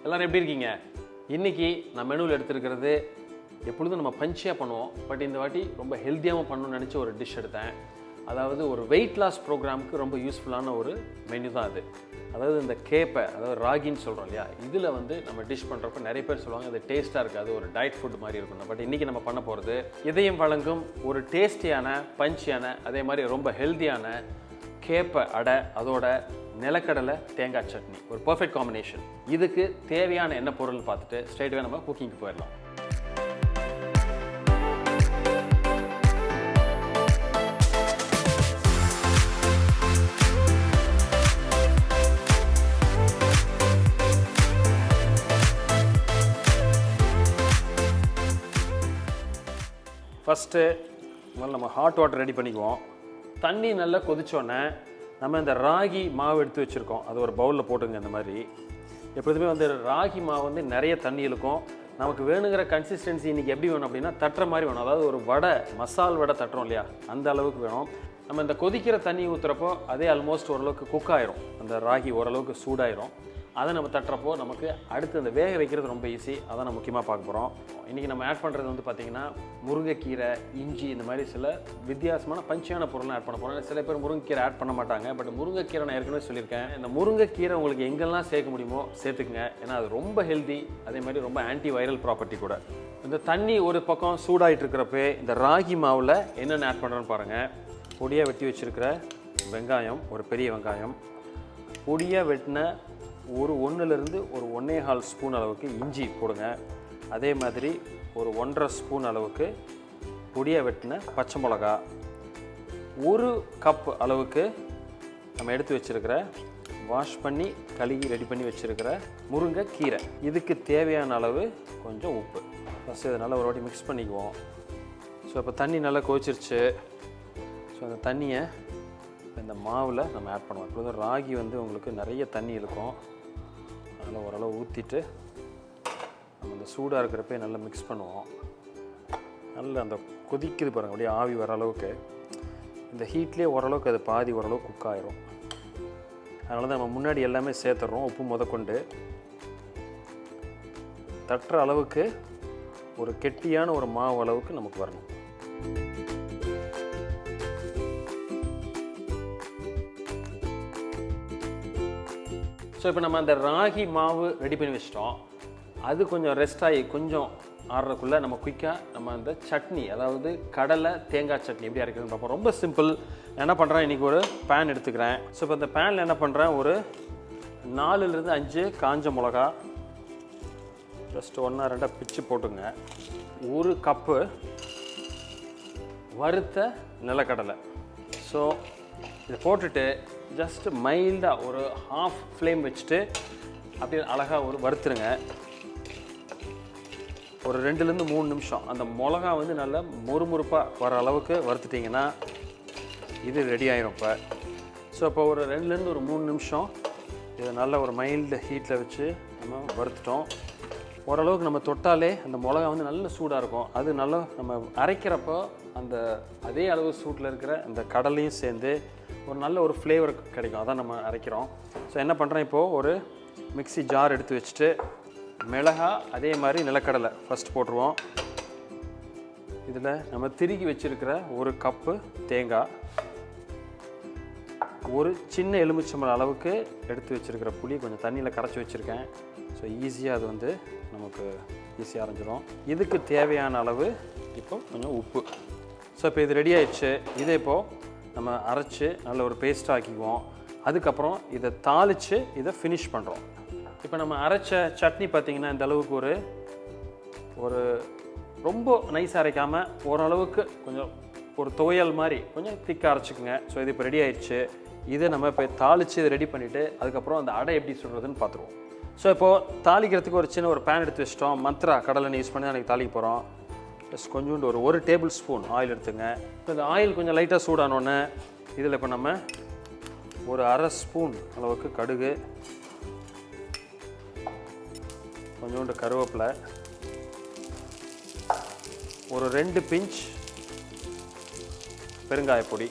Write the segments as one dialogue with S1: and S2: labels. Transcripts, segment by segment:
S1: எல்லாரும் எப்படி இருக்கீங்க? இன்னைக்கு நான் மெனுவில் எடுத்துருக்கிறது எப்பொழுதும் நம்ம பஞ்சியாக பண்ணுவோம், பட் இந்த வாட்டி ரொம்ப ஹெல்த்தியாகவும் பண்ணணும்னு நினச்ச ஒரு டிஷ் எடுத்தேன். அதாவது ஒரு வெயிட் லாஸ் ப்ரோக்ராமுக்கு ரொம்ப யூஸ்ஃபுல்லான ஒரு மெனு தான் அது. அதாவது இந்த கேப்பை, அதாவது ராகின்னு சொல்கிறோம் இல்லையா, இதில் வந்து நம்ம டிஷ் பண்ணுறப்ப நிறைய பேர் சொல்லுவாங்க அது டேஸ்ட்டாக இருக்காது, ஒரு டயட் ஃபுட் மாதிரி இருக்கணும். பட் இன்றைக்கி நம்ம பண்ண போகிறது இதயம் வழங்கும் ஒரு டேஸ்டியான பஞ்சியான அதே மாதிரி ரொம்ப ஹெல்த்தியான கேப்பை அடை, அதோட நிலக்கடலை தேங்காய் சட்னி, ஒரு பர்ஃபெக்ட் காம்பினேஷன். இதுக்கு தேவையான என்ன பொருள் பார்த்துட்டு ஸ்ட்ரைட்வே நம்ம குக்கிங்க்கு போயிடலாம். ஃபஸ்ட்டு முதல்ல நம்ம ஹாட் வாட்டர் ரெடி பண்ணிக்குவோம். தண்ணி நல்லா கொதிச்சோன்னே நம்ம இந்த ராகி மாவு எடுத்து வச்சுருக்கோம், அது ஒரு பவுலில் போட்டுங்க. இந்த மாதிரி எப்பொழுதுமே வந்து ராகி மாவு வந்து நிறைய தண்ணி இருக்கும். நமக்கு வேணுங்கிற கன்சிஸ்டன்சி இன்றைக்கி எப்படி வேணும் அப்படின்னா தட்டுற மாதிரி வேணும். அதாவது ஒரு வடை, மசால் வடை தட்டுறோம் இல்லையா, அந்த அளவுக்கு வேணும். நம்ம இந்த கொதிக்கிற தண்ணி ஊற்றுறப்போ அதே ஆல்மோஸ்ட் ஓரளவுக்கு குக் ஆயிரும், அந்த ராகி ஓரளவுக்கு சூடாயிரும். அதை நம்ம தட்டுறப்போ நமக்கு அடுத்து அந்த வேக வைக்கிறது ரொம்ப ஈஸி. அதான் நம்ம முக்கியமாக பார்க்க போகிறோம். இன்றைக்கி நம்ம ஆட் பண்ணுறது வந்து பார்த்திங்கன்னா முருங்கைக்கீரை, இஞ்சி, இந்த மாதிரி சில வித்தியாசமான பஞ்சியான பொருள்லாம் ஆட் பண்ண போகிறோம். சில பேர் முருங்கைக்கீரை ஆட் பண்ண மாட்டாங்க, பட் முருங்கைக்கீரை நான் ஏற்கனவே சொல்லியிருக்கேன். இந்த முருங்கைக்கீரை உங்களுக்கு எங்கெல்லாம் சேர்க்க முடியுமோ சேர்த்துக்குங்க, ஏன்னா அது ரொம்ப ஹெல்தி, அதே மாதிரி ரொம்ப ஆன்டி வைரல் ப்ராப்பர்ட்டி கூட. இந்த தண்ணி ஒரு பக்கம் சூடாகிட்டு இருக்கிறப்ப இந்த ராகி மாவில் என்னென்ன ஆட் பண்ணுறோன்னு பாருங்கள். பொடியாக வெட்டி வச்சுருக்கிற வெங்காயம், ஒரு பெரிய வெங்காயம், பொடியாக வெட்டின ஒரு 1லேருந்து ஒரு 1.25 ஸ்பூன் அளவுக்கு இஞ்சி போடுங்க. அதே மாதிரி ஒரு 1.5 ஸ்பூன் அளவுக்கு பொடியாக வெட்டின பச்சை மிளகா, 1 கப் அளவுக்கு நம்ம எடுத்து வச்சுருக்கிற வாஷ் பண்ணி கழுகி ரெடி பண்ணி வச்சுருக்கிற முருங்கைக்கீரை, இதுக்கு தேவையான அளவு கொஞ்சம் உப்பு. ஃபஸ்ட்டு இதை நல்லா ஒரு வாட்டி மிக்ஸ் பண்ணிக்குவோம். ஸோ இப்போ தண்ணி நல்லா கொதிச்சிருச்சு. ஸோ அந்த தண்ணியை இந்த மாவில் நம்ம ஆட் பண்ணுவோம். இப்பொழுது ராகி வந்து உங்களுக்கு நிறைய தண்ணி இருக்கும், அதனால் ஓரளவு ஊற்றிட்டு நம்ம இந்த சூடாக இருக்கிறப்ப நல்லா மிக்ஸ் பண்ணுவோம். நல்லா அந்த கொதிக்குது பாருங்கள், அப்படியே ஆவி வர அளவுக்கு. இந்த ஹீட்லேயே ஓரளவுக்கு அது பாதி ஓரளவுக்கு குக் ஆயிரும். அதனால தான் நம்ம முன்னாடி எல்லாமே சேர்த்துட்றோம், உப்பு முதற்கொண்டு. தட்டுற அளவுக்கு ஒரு கெட்டியான ஒரு மாவு அளவுக்கு நமக்கு வரணும். ஸோ இப்போ நம்ம அந்த ராகி மாவு ரெடி பண்ணி வச்சிட்டோம். அது கொஞ்சம் ரெஸ்ட் ஆகி கொஞ்சம் ஆடுறதுக்குள்ளே நம்ம குயிக்காக நம்ம அந்த சட்னி, அதாவது கடலை தேங்காய் சட்னி எப்படி அரைக்கிறதுன்னு பார்ப்போம். ரொம்ப சிம்பிள். என்ன பண்ணுறேன், இன்றைக்கி ஒரு பேன் எடுத்துக்கிறேன். ஸோ இப்போ இந்த பேனில் என்ன பண்ணுறேன், ஒரு 4லேருந்து 5 காஞ்ச மிளகா ஜஸ்ட் 1-2 பிச்சு போட்டுங்க. 1 கப்பு வறுத்த நிலக்கடலை. ஸோ இதை போட்டுட்டு ஜஸ்ட் மைல்டாக ஒரு ஹாஃப் ஃப்ளேம் வச்சுட்டு அப்படியே அழகாக ஒரு வறுத்துருங்க. ஒரு 2லேருந்து 3 நிமிஷம் அந்த மிளகா வந்து நல்லா முறுமுறுப்பாக வர அளவுக்கு வறுத்துட்டிங்கன்னா இது ரெடி ஆயிரும். இப்போ ஸோ இப்போ ஒரு 2லேருந்து ஒரு 3 நிமிஷம் இதை நல்லா ஒரு மைல்டு ஹீட்டில் வச்சு நம்ம வறுத்துட்டோம். ஓரளவுக்கு நம்ம தொட்டாலே அந்த மிளகா வந்து நல்ல சூடாக இருக்கும். அது நல்லா நம்ம அரைக்கிறப்போ அந்த அதே அளவு சூட்டில் இருக்கிற அந்த கடலையும் சேர்ந்து ஒரு நல்ல ஒரு ஃப்ளேவர் கிடைக்கும். அதான் நம்ம அரைக்கிறோம். ஸோ என்ன பண்ணுறேன், இப்போது ஒரு மிக்ஸி ஜார் எடுத்து வச்சுட்டு மிளகா அதே மாதிரி நிலக்கடலை ஃபஸ்ட் போட்டுருவோம். இதில் நம்ம திருகி வச்சுருக்கிற 1 கப்பு தேங்காய், ஒரு சின்ன எலுமிச்சம்பழம் அளவுக்கு எடுத்து வச்சுருக்கிற புளி கொஞ்சம் தண்ணியில் கரைச்சி வச்சுருக்கேன். ஸோ ஈஸியாக அது வந்து நமக்கு ஈஸியாக அரைஞ்சிடும். இதுக்கு தேவையான அளவு இப்போ கொஞ்சம் உப்பு. ஸோ இப்போ இது ரெடி ஆயிடுச்சு. இதை இப்போது நம்ம அரைச்சி நல்ல ஒரு பேஸ்ட் ஆக்கிக்குவோம். அதுக்கப்புறம் இதை தாளித்து இதை ஃபினிஷ் பண்ணுறோம். இப்போ நம்ம அரைச்ச சட்னி பார்த்திங்கன்னா இந்த அளவுக்கு ஒரு ரொம்ப நைஸாக அரைக்காமல் ஓரளவுக்கு கொஞ்சம் ஒரு துவையல் மாதிரி கொஞ்சம் திக்காக அரைச்சிக்குங்க. ஸோ இது இப்போ ரெடி ஆயிடுச்சு. இதை நம்ம இப்போ தாளித்து இதை ரெடி பண்ணிவிட்டு அதுக்கப்புறம் அந்த அடை எப்படி சுடுறதுன்னு பார்த்துருவோம். ஸோ இப்போது தாளிக்கிறதுக்கு ஒரு சின்ன ஒரு பேன் எடுத்து வச்சிட்டோம். மந்த்ரா கடலை யூஸ் பண்ணி தான் எனக்கு தாளிக்க போகிறோம். ப்ளஸ் கொஞ்சோண்டு ஒரு 1 டேபிள் ஸ்பூன் ஆயில் எடுத்துங்க. இப்போ இந்த ஆயில் கொஞ்சம் லைட்டாக சூடானோடனே இதில் இப்போ நம்ம ஒரு 1/2 ஸ்பூன் அளவுக்கு கடுகு, கொஞ்சோண்டு கருவேப்பிலை, ஒரு 2 பிஞ்ச் பெருங்காயப்பொடி,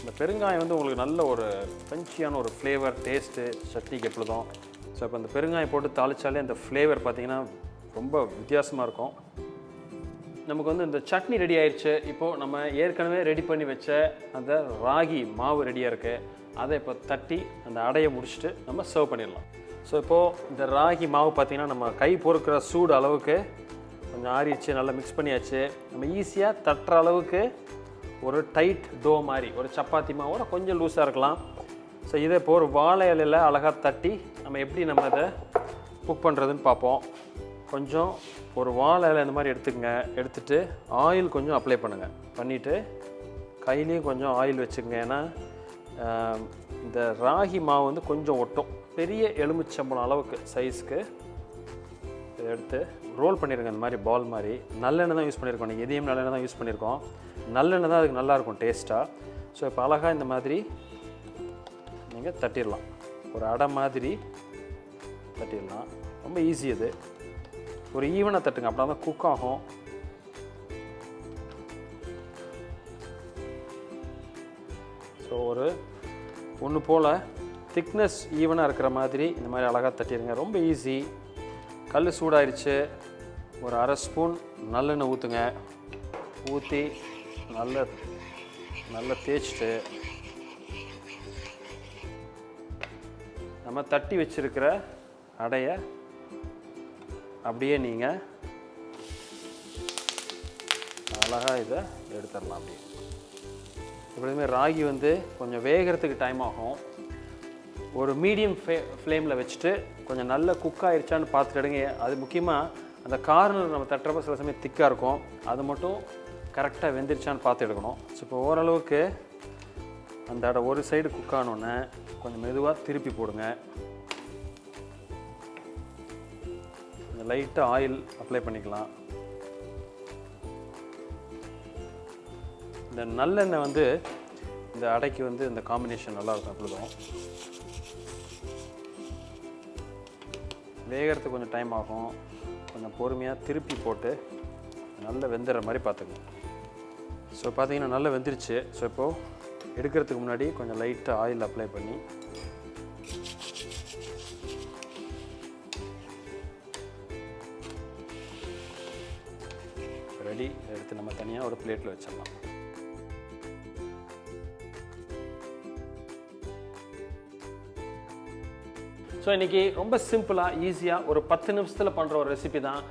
S1: இந்த பெருங்காயம் வந்து உங்களுக்கு நல்ல ஒரு பஞ்சியான ஒரு ஃப்ளேவர் டேஸ்ட்டு சட்னிக்கு எப்பொழுதும். ஸோ இப்போ இந்த பெருங்காயம் போட்டு தாளித்தாலே அந்த ஃப்ளேவர் பார்த்திங்கன்னா ரொம்ப வித்தியாசமாக இருக்கும். நமக்கு வந்து இந்த சட்னி ரெடி ஆயிடுச்சு. இப்போது நம்ம ஏற்கனவே ரெடி பண்ணி வச்ச அந்த ராகி மாவு ரெடியாக இருக்குது. அதை இப்போ தட்டி அந்த அடையை முடிச்சுட்டு நம்ம சர்வ் பண்ணிடலாம். ஸோ இப்போது இந்த ராகி மாவு பார்த்திங்கன்னா நம்ம கை பொறுக்கிற சூடு அளவுக்கு கொஞ்சம் ஆறிடுச்சு, நல்லா மிக்ஸ் பண்ணியாச்சு. நம்ம ஈஸியாக தட்டுற அளவுக்கு ஒரு டைட் டோ மாதிரி, ஒரு சப்பாத்தி மாவோட கொஞ்சம் லூஸாக இருக்கலாம். ஸோ இதை இப்போ ஒரு வாழை இலையில் அழகாக தட்டி நம்ம எப்படி நம்ம அதை குக் பண்ணுறதுன்னு பார்ப்போம். கொஞ்சம் ஒரு வாழை இலை இந்த மாதிரி எடுத்துக்கங்க. எடுத்துகிட்டு ஆயில் கொஞ்சம் அப்ளை பண்ணுங்கள். பண்ணிவிட்டு கையிலையும் கொஞ்சம் ஆயில் வச்சுக்கோங்க. ஏன்னா இந்த ராகி மாவு வந்து கொஞ்சம் ஒட்டும். பெரிய எலுமிச்சம்பழம் அளவுக்கு சைஸ்க்கு இதை எடுத்து ரோல் பண்ணிடுங்க. இந்த மாதிரி பால் மாதிரி. நல்லெண்ணெய் தான் யூஸ் பண்ணியிருக்கோம். நீங்கள் எதையும் நல்லெண்ணெய் தான் யூஸ் பண்ணியிருக்கோம். நல்லெண்ணெய் தான் அதுக்கு நல்லாயிருக்கும் டேஸ்ட்டாக. ஸோ இப்போ அழகாக இந்த மாதிரி நீங்கள் தட்டிடலாம். ஒரு அடை மாதிரி தட்டிடலாம். ரொம்ப ஈஸி அது. ஒரு ஈவனாக தட்டுங்க, அப்படின்னா தான் குக் ஆகும். ஸோ ஒரு ஒன்று போல் திக்னஸ் ஈவனாக இருக்கிற மாதிரி இந்த மாதிரி அழகாக தட்டிடுங்க. ரொம்ப ஈஸி. கல் சூடாயிருச்சு. ஒரு அரை ஸ்பூன் நல்லெண்ணெய் ஊற்றுங்க. ஊற்றி நல்லா தேய்ச்சிட்டு நம்ம தட்டி வச்சுருக்கிற அடையை அப்படியே நீங்கள் அழகாக இதை எடுத்துடலாம். அப்படியே எப்படியுமே ராகி வந்து கொஞ்சம் வேகிறதுக்கு டைம் ஆகும். ஒரு மீடியம் ஃப்ளேமில் வச்சுட்டு கொஞ்சம் நல்லா குக் ஆகிடுச்சான்னு பார்த்துட்டு எடுங்க. அது முக்கியமாக அந்த கார்னர் நம்ம தட்டுறப்ப சில சமயம் திக்காக இருக்கும். அது மட்டும் கரெக்டாக வெந்துருச்சான்னு பார்த்து எடுக்கணும். ஸோ இப்போ ஓரளவுக்கு அந்த அடை ஒரு சைடு குக் ஆனோடனே கொஞ்சம் மெதுவாக திருப்பி போடுங்க. கொஞ்சம் லைட்டாக ஆயில் அப்ளை பண்ணிக்கலாம். இந்த நல்லெண்ணெய் வந்து இந்த அடைக்கு வந்து இந்த காம்பினேஷன் நல்லாயிருக்கும். எப்பொழுதும் வேகிறதுக்கு கொஞ்சம் டைம் ஆகும். கொஞ்சம் பொறுமையாக திருப்பி போட்டு நல்லா வெந்துடுற மாதிரி பார்த்துக்கணும். ஸோ பார்த்தீங்கன்னா நல்லா வெந்துருச்சு. ஸோ இப்போது எடுக்கிறதுக்கு முன்னாடி கொஞ்சம் லைட்டாக ஆயில் அப்ளை பண்ணி ரெடி. எடுத்து நம்ம தனியாக ஒரு பிளேட்டில் வச்சிடலாம். ஸோ இன்றைக்கி ரொம்ப சிம்பிளாக ஈஸியாக ஒரு 10 நிமிஷத்தில் பண்ணுற ஒரு ரெசிபி தான்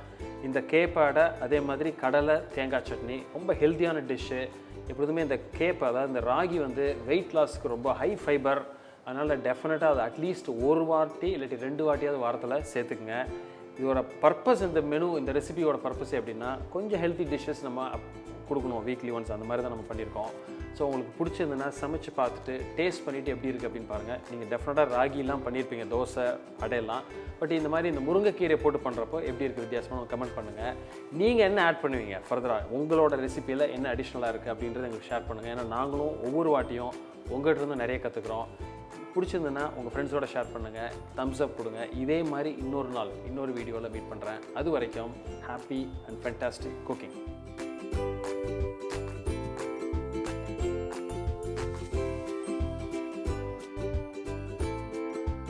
S1: இந்த கேப்பா அடை. அதே மாதிரி கடலை தேங்காய் சட்னி. ரொம்ப ஹெல்த்தியான டிஷ்ஷு. எப்பொழுதுமே இந்த கேப்பை, அதாவது இந்த ராகி வந்து வெயிட் லாஸ்க்கு ரொம்ப ஹை ஃபைபர். அதனால் டெஃபினட்டாக அது அட்லீஸ்ட் ஒரு வாட்டி இல்லாட்டி 2 வாட்டியாவது வாரத்தில் சேர்த்துக்குங்க. இதோட பர்பஸ், இந்த மெனு, இந்த ரெசிபியோட பர்பஸ் எப்படின்னா கொஞ்சம் ஹெல்த்தி டிஷ்ஷஸ் நம்ம கொடுக்கணும் வீக்லி ஒன்ஸ். அந்த மாதிரி தான் நம்ம பண்ணியிருக்கோம். ஸோ உங்களுக்கு பிடிச்சிருந்ததுன்னா சமைச்சு பார்த்துட்டு டேஸ்ட் பண்ணிவிட்டு எப்படி இருக்குது அப்படின்னு பாருங்கள். நீங்கள் டெஃபினட்டாக ராகிலாம் பண்ணியிருப்பீங்க, தோசை அடையெல்லாம். பட் இந்த மாதிரி இந்த முருங்கைக்கீரை போட்டு பண்ணுறப்போ எப்படி இருக்குது வித்தியாசமாக கமெண்ட் பண்ணுங்கள். நீங்கள் என்ன ஆட் பண்ணுவீங்க ஃபர்தராக, உங்களோட ரெசிப்பியில் என்ன அடிஷ்னலாக இருக்குது அப்படின்றத எங்களுக்கு ஷேர் பண்ணுங்கள். ஏன்னா நாங்களும் ஒவ்வொரு வாட்டியும் உங்கள்கிட்ட இருந்து நிறைய கற்றுக்குறோம். பிடிச்சிருந்ததுன்னா உங்கள் ஃப்ரெண்ட்ஸோட ஷேர் பண்ணுங்கள், தம்ஸ் அப் கொடுங்க. இதே மாதிரி இன்னொரு நாள் இன்னொரு வீடியோவில் மீட் பண்ணுறேன். அது வரைக்கும் ஹாப்பி அண்ட் ஃபேண்டாஸ்டிக் குக்கிங்.